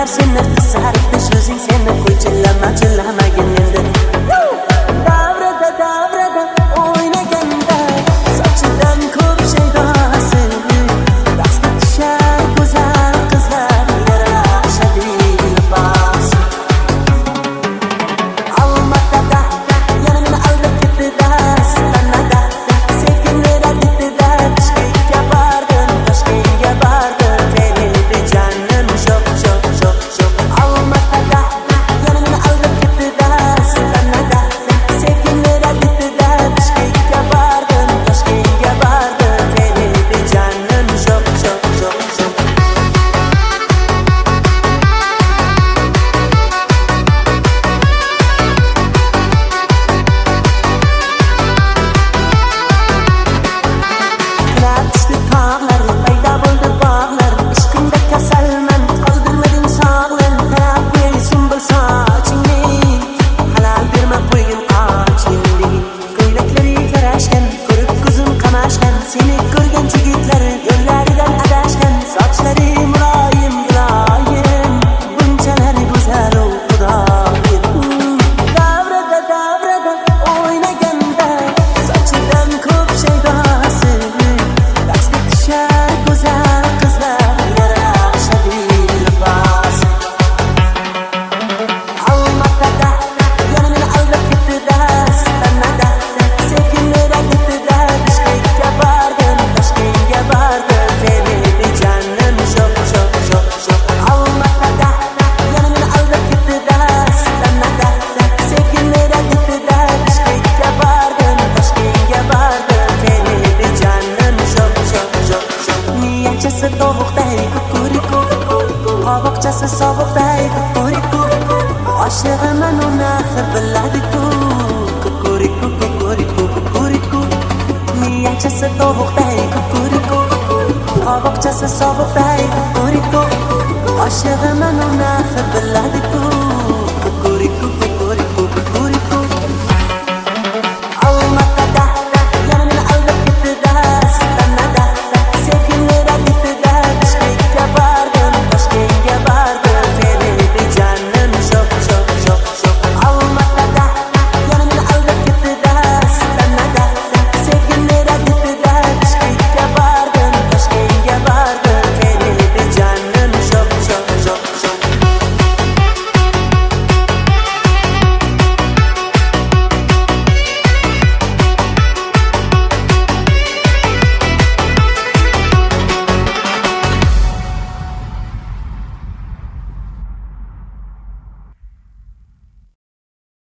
Kunlar seni qisardi so'zing seni qo'y chillamagin endi davrada o'ynaganda sochidan ko'p shaydosi raqsga tushar go'zal qizlar yarashadi libos Almatada yana meni aldab ketdi-da Stanada sevgimlar aldida Toshkentga bordim Feridi janim sho'p Almatada yana meni aldab ketdi-da Stanada sevgimlar aldida Toshkentga bordim Feridi janim sho'p Tushdi tog'lar, paydo bo'ldi bog'lar Ishqingda kasalman, qoldirmading sog'lar Tarab qo'y sumbul sochingni Halal berma qo'ygin qochingni Ko'ylaklari yarashgan, ko'rib ko'zim qamashgan Seni ko'rgan yigitlar yo'llaridan adashgan Sochlari muloyim bunchalar go'zal xudoyim Davrada o'ynaganda sochidan ko'p shaydosi raqsga tushar go'zal qizlar yarashadi libos Almatada yana meni aldab ketdi-da Stanada sevgimlar aldida Toshkentga bordim Feridi janim sho'p Almatada yana meni aldab ketdi-da Stanada sevgimlar aldida Toshkentga bordim Feridi janim sho'p Niyachasi tovuqday kukuriko Qovoqchasi sovuqday kukuriko Oshig'iman uni axir biladi-ku Kukuriko Niyachasi tovuqday kukuriko Qovoqchasi sovuqday kukuriko Oshig'iman uni axir biladi-ku